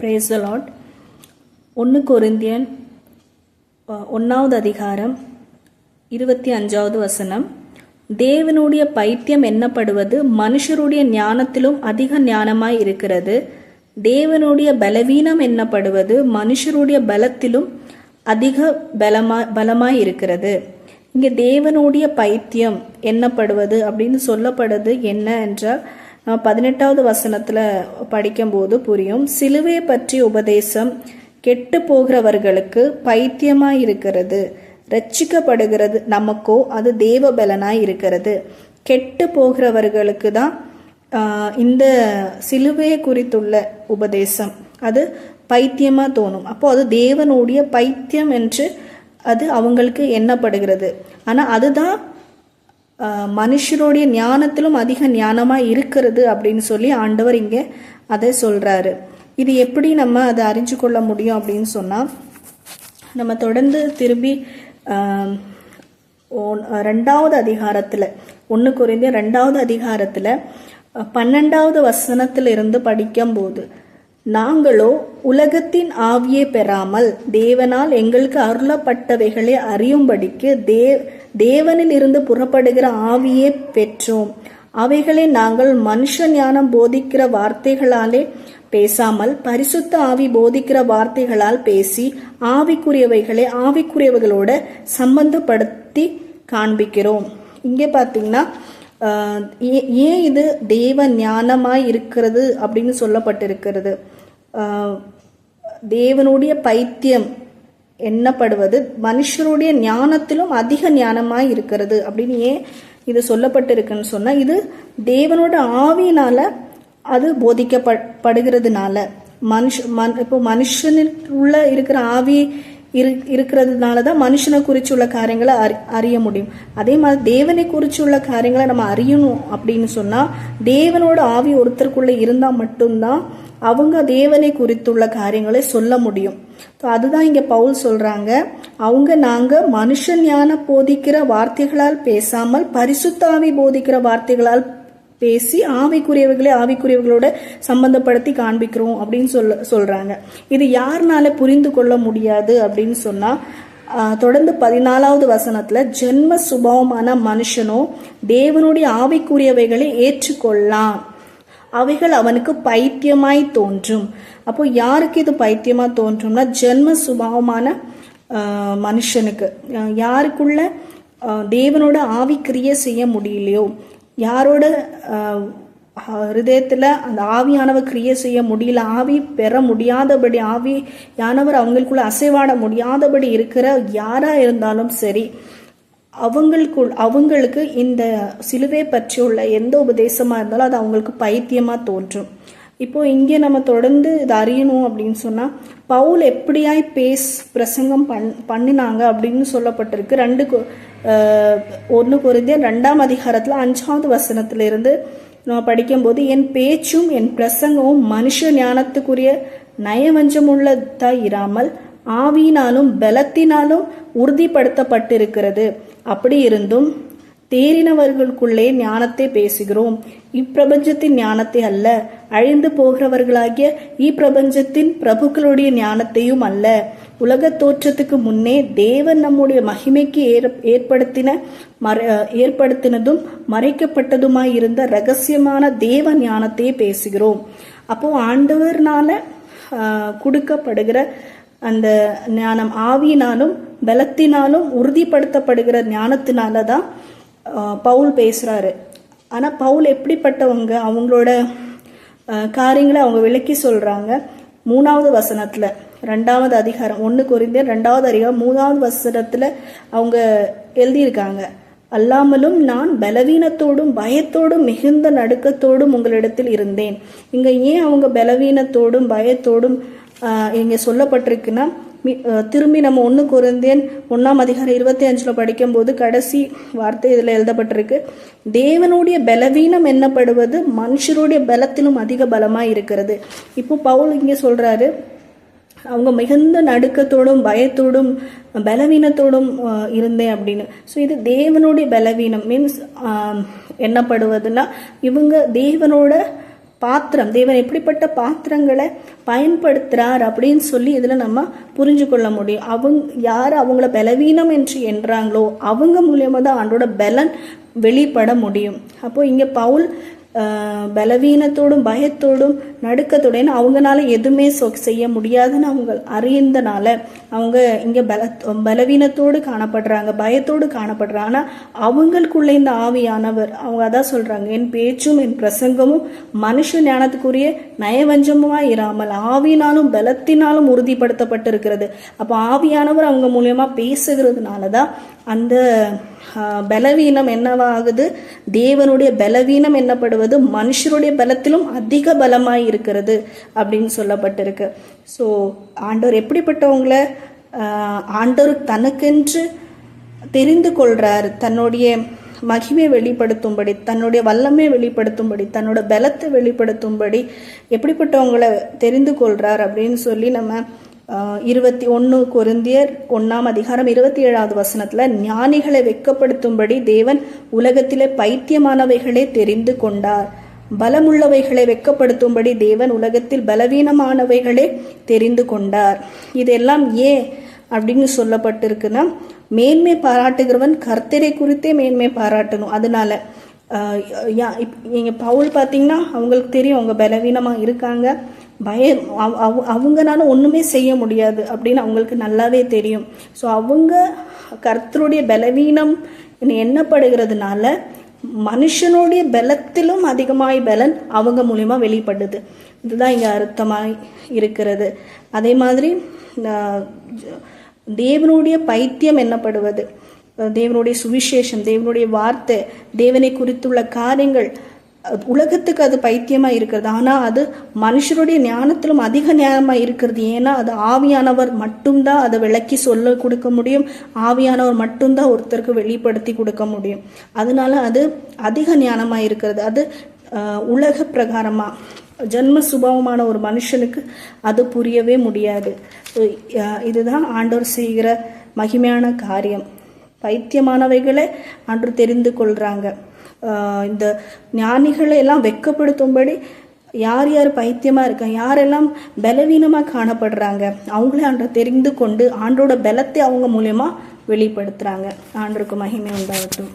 Praise the Lord. 1 Corinthian 1வது அதிகாரம் 25வது வசனம். தேவனுடைய பைத்தியம் என்னப்படுவது மனுஷருடைய ஞானத்திலும் அதிக ஞானமாய் இருக்கிறது. தேவனுடைய பலவீனம் என்னப்படுவது மனுஷருடைய பலத்திலும் அதிக பலமாய் இருக்கிறது. இங்கே தேவனுடைய பைத்தியம் என்னப்படுவது அப்படின்னு சொல்லப்படுது என்ன என்றால் 18வது வசனத்துல படிக்கும்போது புரியும். சிலுவை பற்றி உபதேசம் கெட்டு போகிறவர்களுக்கு பைத்தியமாய் இருக்கிறது, ரட்சிக்கப்படுகிறது நமக்கோ அது தேவ பலனாய் இருக்கிறது. கெட்டு போகிறவர்களுக்கு தான் இந்த சிலுவையை குறித்துள்ள உபதேசம் அது பைத்தியமா தோணும். அப்போ அது தேவனுடைய பைத்தியம் என்று அது அவங்களுக்கு எண்ணப்படுகிறது. ஆனா அதுதான் மனுஷருடைய ஞானத்திலும் அதிக ஞானமா இருக்கிறது அப்படின்னு சொல்லி ஆண்டவர் இங்க அதை சொல்றாரு. இது எப்படி நம்ம அதை அறிஞ்சு கொள்ள முடியும் அப்படின்னு சொன்னா, நம்ம தொடர்ந்து திரும்பி 2வது அதிகாரத்துல 1 கொரிந்தியர் 2வது அதிகாரத்துல 12வது வசனத்திலிருந்து படிக்கும்போது, நாங்களோ உலகத்தின் ஆவியை பெறாமல் தேவனால் எங்களுக்கு அருளப்பட்டவைகளை அறியும்படிக்கு தேவனில் இருந்து புறப்படுகிற ஆவியை பெற்றோம். அவைகளை நாங்கள் மனுஷ ஞானம் போதிக்கிற வார்த்தைகளாலே பேசாமல் பரிசுத்த ஆவி போதிக்கிற வார்த்தைகளால் பேசி ஆவிக்குரியவைகளை ஆவிக்குரியவைகளோட சம்பந்தப்படுத்தி காண்பிக்கிறோம். இங்கே பார்த்தீங்கன்னா ஏன் இது தேவ ஞானமாய் இருக்கிறது அப்படின்னு சொல்லப்பட்டிருக்கிறது. தேவனுடைய பைத்தியம் எண்ணப்படுவது மனுஷருடைய ஞானத்திலும் அதிக ஞானமாய் இருக்கிறது அப்படின்னு ஏன் இது சொல்லப்பட்டிருக்குன்னு சொன்னா, இது தேவனோட ஆவியினால அது போதிக்கப்படுகிறதுனால, இப்போ மனுஷனுக்குள்ள இருக்கிற ஆவி இருக்கிறதுனாலதான் மனுஷனை குறிச்சுள்ள காரியங்களை அறிய முடியும். அதே மாதிரி தேவனை குறிச்சுள்ள காரியங்களை நம்ம அறியணும் அப்படின்னு சொன்னா, தேவனோட ஆவி ஒருத்தருக்குள்ள இருந்தா மட்டும்தான் அவங்க தேவனை குறித்துள்ள காரியங்களை சொல்ல முடியும். அதுதான் இங்க பவுல் சொல்றாங்க, நாங்க மனுஷ ஞான போதிக்கிற வார்த்தைகளால் பேசாமல் பரிசுத்த ஆவி போதிக்கிற வார்த்தைகளால் பேசி ஆவிக்குரியவர்களை ஆவிக்குரியவர்களோட சம்பந்தப்படுத்தி காண்பிக்கிறோம் அப்படின்னு சொல்றாங்க. இது யாருனால புரிந்து கொள்ள முடியாது அப்படின்னு சொன்னா, தொடர்ந்து 14வது வசனத்துல ஜென்ம சுபாவமான மனுஷனோ தேவனுடைய ஆவிக்குரியவைகளை ஏற்றுக்கொள்ளலாம், அவைகள் அவனுக்கு பைத்தியமாய் தோன்றும். அப்போ யாருக்கு இது பைத்தியமா தோன்றும்னா, ஜென்ம சுபாவமான மனுஷனுக்கு, யாருக்குள்ள தேவனோட ஆவி கிரியை செய்ய முடியலையோ, யாரோட ஹிருதயத்துல அந்த ஆவியானவர் கிரியை செய்ய முடியல, ஆவி பெற முடியாதபடி, ஆவியானவர் அவங்களுக்குள்ள அசைவாட முடியாதபடி இருக்கிற யாரா இருந்தாலும் சரி, அவங்களுக்கு இந்த சிலுவை பற்றியுள்ள எந்த உபதேசமா இருந்தாலும் அது அவங்களுக்கு பைத்தியமா தோன்றும். இப்போ இங்கே நம்ம தொடர்ந்து இதை அறியணும் அப்படின்னு சொன்னா, பவுல் எப்படியாய் பிரசங்கம் பண்ணினாங்க அப்படின்னு சொல்லப்பட்டிருக்கு. 1 கொரிந்தியர் 2ஆம் அதிகாரத்துல 5வது வசனத்துல இருந்து நம்ம படிக்கும்போது, என் பேச்சும் என் பிரசங்கமும் மனுஷ ஞானத்துக்குரிய நயவஞ்சமுள்ளதா இராமல் ஆவியினாலும் பலத்தினாலும் உறுதிப்படுத்தப்பட்டிருக்கிறது. அப்படி இருந்தும் தேறினவர்களுக்குள்ளே ஞானத்தை பேசுகிறோம், இப்பிரபஞ்சத்தின் ஞானத்தை அல்ல, அழிந்து போகிறவர்களாகிய இப்பிரபஞ்சத்தின் பிரபுக்களுடைய ஞானத்தையும் அல்ல. உலக தோற்றத்துக்கு முன்னே தேவன் நம்முடைய மகிமைக்கு ஏற்படுத்தினதும் மறைக்கப்பட்டதுமாயிருந்த ரகசியமான தேவ ஞானத்தையே பேசுகிறோம். அப்போ ஆண்டவர்னால கொடுக்கப்படுகிற அந்த ஞானம் ஆவியினாலும் பலத்தினாலும் உறுதிப்படுத்தப்படுகிற ஞானத்தினாலதான் பவுல் பேசுறாரு. ஆனா பவுல் எப்படிப்பட்டவங்க, அவங்களோட காரியங்களை அவங்க விளக்கி சொல்றாங்க. 3வது வசனத்துல 2வது அதிகாரம் 1 கொரிந்தியர் 2வது அதிகாரம் 3வது வசனத்துல அவங்க எழுதியிருக்காங்க, அல்லாமலும் நான் பலவீனத்தோடும் பயத்தோடும் மிகுந்த நடுக்கத்தோடும் உங்களிடத்தில் இருந்தேன். இங்க ஏன் அவங்க பலவீனத்தோடும் பயத்தோடும் இங்க சொல்லப்பட்டிருக்குன்னா, திரும்பி நம்ம 1 கொரிந்தியர் 1ஆம் அதிகாரம் 25ல படிக்கும் போது கடைசி வார்த்தை இதுல எழுதப்பட்டிருக்கு, தேவனுடைய பலவீனம் என்னப்படுவது மனுஷருடைய பலத்திலும் அதிக பலமாய் இருக்கிறது. இப்போ பவுல் இங்க சொல்றாரு, அவங்க மிகுந்த நடுக்கத்தோடும் பயத்தோடும் பலவீனத்தோடும் இருந்தேன் அப்படின்னு. ஸோ இது தேவனுடைய பலவீனம் மீன்ஸ் என்னப்படுவதுன்னா, இவங்க தேவனோட பாத்திரம், தேவன் எப்படிப்பட்ட பாத்திரங்களை பயன்படுத்துறார் அப்படின்னு சொல்லி இதுல நம்ம புரிஞ்சு கொள்ள முடியும். யார் அவங்கள பலவீனம் என்று என்றாங்களோ அவங்க மூலியமா தான் ஆண்டோட பலன் வெளிப்பட முடியும். அப்போ இங்க பவுல் பலவீனத்தோடும் பயத்தோடும் நடுக்கத்தோடும் அவங்களால எதுவுமே செய்ய முடியாதுன்னு அவங்க அறிந்தனால அவங்க இங்க பலவீனத்தோடு காணப்படுறாங்க, பயத்தோடு காணப்படுறாங்க. ஆனா அவங்களுக்குள்ள இந்த ஆவியானவர் அவங்க அதான் சொல்றாங்க, என் பேச்சும் என் பிரசங்கமும் மனுஷ ஞானத்துக்குரிய நயவஞ்சமுமா இராமல் ஆவியினாலும் பலத்தினாலும் உறுதிப்படுத்தப்பட்டிருக்கிறது. அப்ப ஆவியானவர் அவங்க மூலியமா பேசுகிறதுனாலதான் அந்த பலவீனம் என்னவாகுது, தேவனுடைய பலவீனம் என்னப்படுவது மனுஷருடைய பலத்திலும் அதிக பலமாய் இருக்கிறது அப்படின்னு சொல்லப்பட்டிருக்கு. ஸோ ஆண்டவர் எப்படிப்பட்டவங்களை ஆண்டவர் தனக்கென்று தெரிந்து கொள்றார், தன்னுடைய மகிமை வெளிப்படுத்தும்படி, தன்னுடைய வல்லமை வெளிப்படுத்தும்படி, தன்னோட பலத்தை வெளிப்படுத்தும்படி எப்படிப்பட்டவங்களை தெரிந்து கொள்றார் அப்படின்னு சொல்லி நம்ம 21 கொரிந்தியர் 1:27 ஞானிகளை வெட்கப்படுத்தும்படி தேவன் உலகத்திலே பைத்தியமானவைகளே தெரிந்து கொண்டார், பலமுள்ளவைகளை வெட்கப்படுத்தும்படி தேவன் உலகத்தில் பலவீனமானவைகளே தெரிந்து கொண்டார். இதெல்லாம் ஏன் அப்படின்னு சொல்லப்பட்டிருக்குன்னா, மேன்மை பாராட்டுகிறவன் கர்த்தரை குறித்தே மேன்மை பாராட்டணும். அதனால நீங்க பவுல் பார்த்தீங்கன்னா அவங்களுக்கு தெரியும் அவங்க பலவீனமா இருக்காங்க, அவங்கனால ஒண்ணுமே செய்ய முடியாது அப்படின்னு அவங்களுக்கு நல்லாவே தெரியும். ஸோ அவங்க கர்த்தருடைய பலவீனம் எண்ணப்படுகிறதுனால மனுஷனுடைய பலத்திலும் அதிகமாய் பலன் அவங்க மூலியமா வெளிப்படுது. இதுதான் இங்க அர்த்தமாய் இருக்கிறது. அதே மாதிரி தேவனுடைய பைத்தியம் என்னப்படுவது, தேவனுடைய சுவிசேஷம், தேவனுடைய வார்த்தை, தேவனை குறித்துள்ள காரியங்கள் உலகத்துக்கு அது பைத்தியமா இருக்கிறது. ஆனா அது மனுஷருடைய ஞானத்திலும் அதிக ஞானமா இருக்கிறது. ஏன்னா அது ஆவியானவர் மட்டும்தான் அதை விளக்கி சொல்ல கொடுக்க முடியும், ஆவியானவர் மட்டும்தான் ஒருத்தருக்கு வெளிப்படுத்தி கொடுக்க முடியும். அதனால அது அதிக ஞானமா இருக்கிறது. அது உலக பிரகாரமா ஜென்ம சுபாவமான ஒரு மனுஷனுக்கு அது புரியவே முடியாது. இதுதான் ஆண்டவர் செய்கிற மகிமையான காரியம். பைத்தியமானவைகளை ஆண்டவர் தெரிந்து கொள்றாங்க. இந்த ஞானிகளை எல்லாம் வெட்கப்படுத்தும்படி யார் யார் பைத்தியமா இருக்காங்க, யாரெல்லாம் பலவீனமா காணப்படுறாங்க அவங்களே ஆண்டவர் தெரிந்து கொண்டு ஆண்டோட பலத்தை அவங்க மூலியமா வெளிப்படுத்துறாங்க. ஆண்டவருக்கு மகிமை உண்டாகட்டும்.